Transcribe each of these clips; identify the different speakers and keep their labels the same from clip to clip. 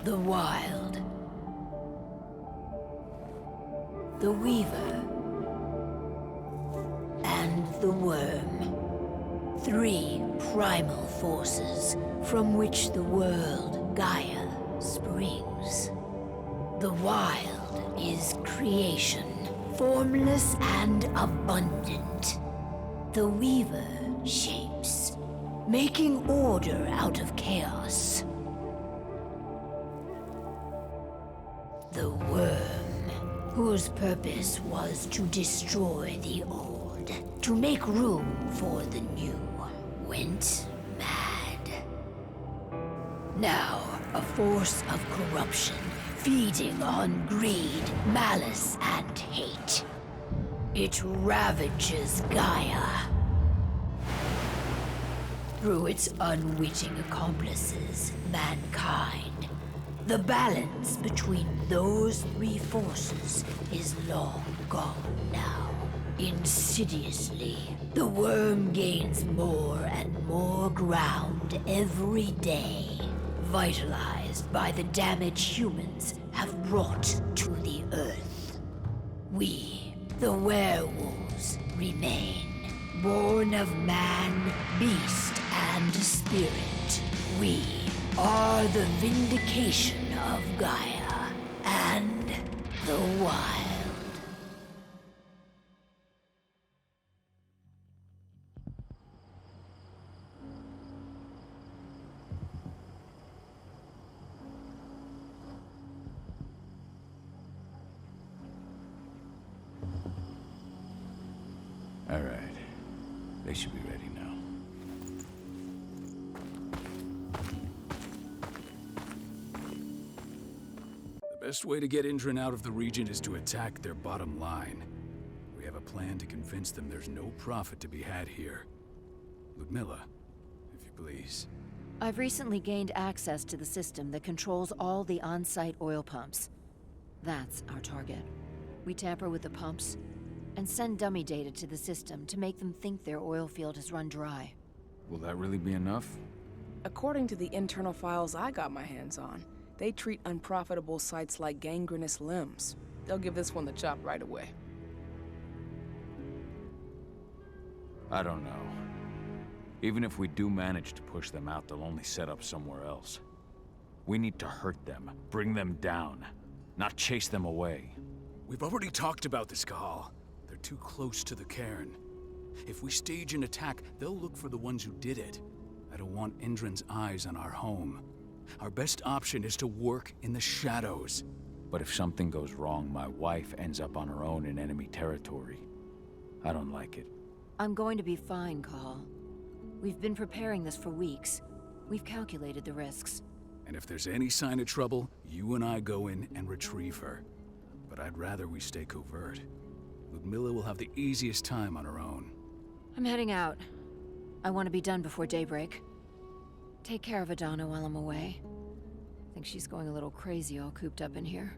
Speaker 1: The Wild. The Weaver. And the Worm. Three primal forces from which the world, Gaia, springs. The Wild is creation, formless and abundant. The Weaver shapes, making order out of chaos. The Worm, whose purpose was to destroy the old, to make room for the new, went mad. Now, a force of corruption, feeding on greed, malice, and hate. It ravages Gaia. Through its unwitting accomplices, mankind. The balance between those three forces is long gone now. Insidiously, the worm gains more and more ground every day, vitalized by the damage humans have brought to the Earth. We, the werewolves, remain, born of man, beast, and spirit. We are the vindication of Gaia and the Wild.
Speaker 2: All right. They should be ready now.
Speaker 3: The best way to get Indran out of the region is to attack their bottom line. We have a plan to convince them there's no profit to be had here. Ludmilla, if you please.
Speaker 4: I've recently gained access to the system that controls all the on-site oil pumps. That's our target. We tamper with the pumps and send dummy data to the system to make them think their oil field has run dry.
Speaker 3: Will that really be enough?
Speaker 5: According to the internal files I got my hands on, they treat unprofitable sites like gangrenous limbs. They'll give this one the chop right away.
Speaker 2: I don't know. Even if we do manage to push them out, they'll only set up somewhere else. We need to hurt them, bring them down, not chase them away.
Speaker 3: We've already talked about this, Cahal. They're too close to the cairn. If we stage an attack, they'll look for the ones who did it. I don't want Indran's eyes on our home. Our best option is to work in the shadows.
Speaker 2: But if something goes wrong, my wife ends up on her own in enemy territory. I don't like it.
Speaker 4: I'm going to be fine, Cahal. We've been preparing this for weeks. We've calculated the risks.
Speaker 3: And if there's any sign of trouble, you and I go in and retrieve her. But I'd rather we stay covert. Ludmilla will have the easiest time on her own.
Speaker 4: I'm heading out. I want to be done before daybreak. Take care of Adana while I'm away. I think she's going a little crazy all cooped up in here.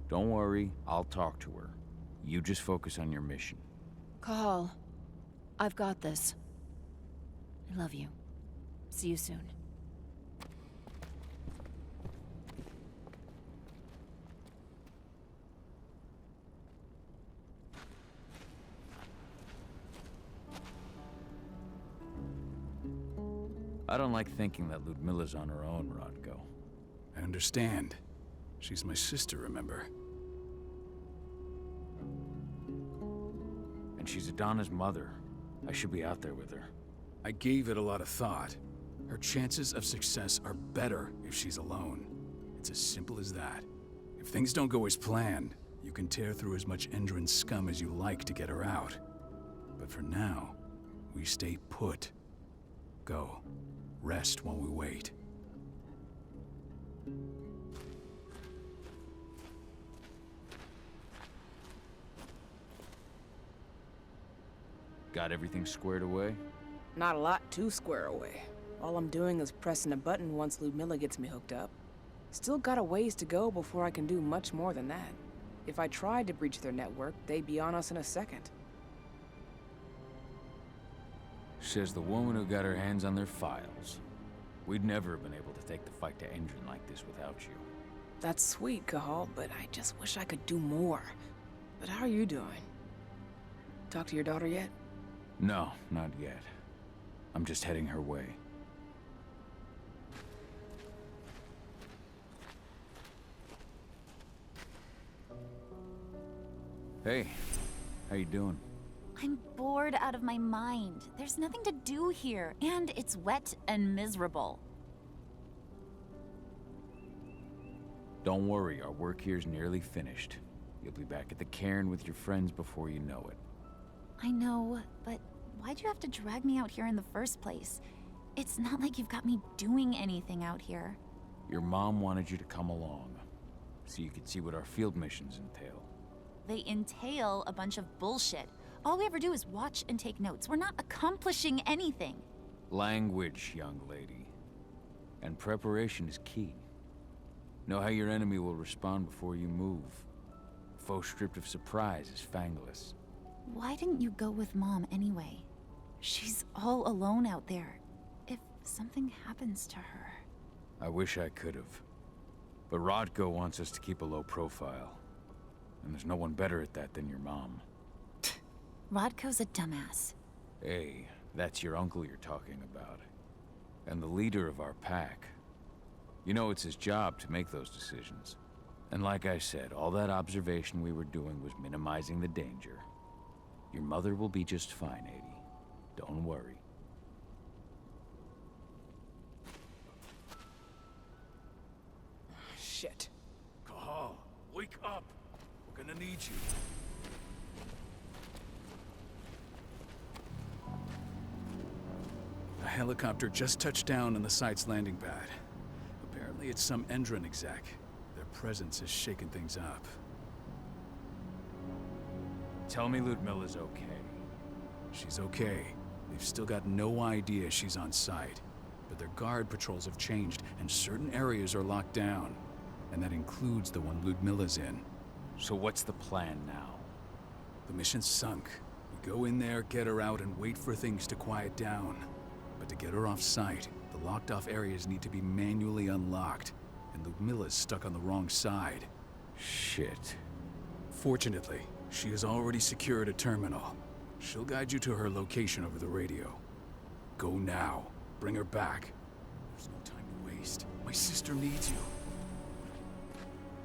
Speaker 2: Don't worry, I'll talk to her. You just focus on your mission.
Speaker 4: Cahal, I've got this. I love you. See you soon.
Speaker 2: I don't like thinking that Ludmilla's on her own, Rodko.
Speaker 3: I understand. She's my sister, remember?
Speaker 2: And she's Adana's mother. I should be out there with her.
Speaker 3: I gave it a lot of thought. Her chances of success are better if she's alone. It's as simple as that. If things don't go as planned, you can tear through as much Endron scum as you like to get her out. But for now, we stay put. Go. Rest while we wait.
Speaker 2: Got everything squared away?
Speaker 5: Not a lot to square away. All I'm doing is pressing a button once Ludmilla gets me hooked up. Still got a ways to go before I can do much more than that. If I tried to breach their network, they'd be on us in a second.
Speaker 2: Says the woman who got her hands on their files. We'd never have been able to take the fight to Endron like this without you.
Speaker 5: That's sweet, Cahal, but I just wish I could do more. But how are you doing? Talk to your daughter yet?
Speaker 2: No, not yet. I'm just heading her way. Hey, how you doing?
Speaker 6: I'm bored out of my mind. There's nothing to do here, and it's wet and miserable.
Speaker 2: Don't worry, our work here's nearly finished. You'll be back at the cairn with your friends before you know it.
Speaker 6: I know, but why'd you have to drag me out here in the first place? It's not like you've got me doing anything out here.
Speaker 2: Your mom wanted you to come along, so you could see what our field missions entail.
Speaker 6: They entail a bunch of bullshit. All we ever do is watch and take notes. We're not accomplishing anything.
Speaker 2: Language, young lady. And preparation is key. Know how your enemy will respond before you move. Foe stripped of surprise is fangless.
Speaker 6: Why didn't you go with Mom anyway? She's all alone out there. If something happens to her...
Speaker 2: I wish I could have. But Rodko wants us to keep a low profile. And there's no one better at that than your mom.
Speaker 6: Rodko's a dumbass.
Speaker 2: Hey, that's your uncle you're talking about. And the leader of our pack. You know it's his job to make those decisions. And like I said, all that observation we were doing was minimizing the danger. Your mother will be just fine, Adie. Don't worry.
Speaker 5: Shit.
Speaker 3: Cahal, wake up! We're gonna need you. A helicopter just touched down on the site's landing pad. Apparently it's some Endron exec. Their presence has shaken things up.
Speaker 2: Tell me Ludmilla's okay.
Speaker 3: She's okay. They've still got no idea she's on site. But their guard patrols have changed, and certain areas are locked down. And that includes the one Ludmilla's in.
Speaker 2: So what's the plan now?
Speaker 3: The mission's sunk. We go in there, get her out, and wait for things to quiet down. But to get her off site, the locked-off areas need to be manually unlocked. And Ludmilla's stuck on the wrong side.
Speaker 2: Shit.
Speaker 3: Fortunately, she has already secured a terminal. She'll guide you to her location over the radio. Go now. Bring her back. There's no time to waste. My sister needs you.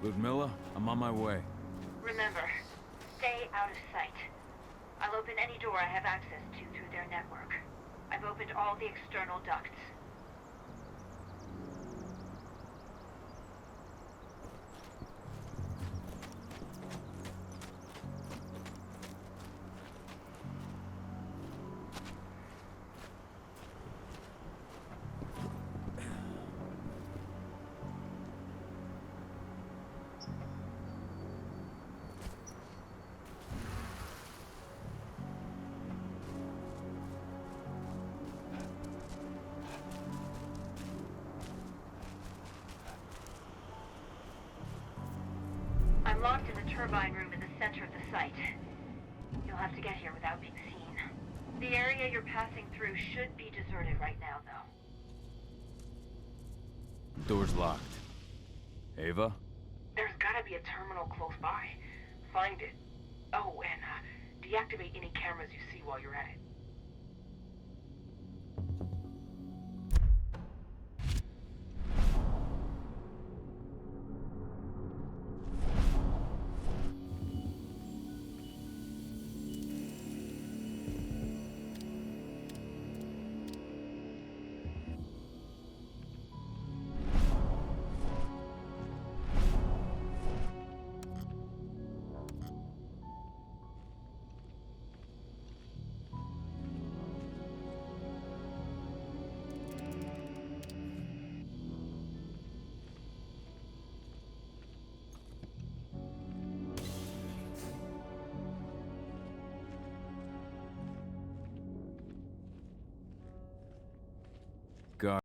Speaker 2: Ludmilla, I'm on my way.
Speaker 7: Remember, stay out of sight. I'll open any door I have access to through their network. I've opened all the external ducts. I'm locked in the turbine room in the center of the site. You'll have to get here without being seen. The area you're passing through should be deserted right now, though.
Speaker 2: Door's locked. Ava?
Speaker 7: There's gotta be a terminal close by. Find it. Oh, and deactivate any cameras you see while you're at it.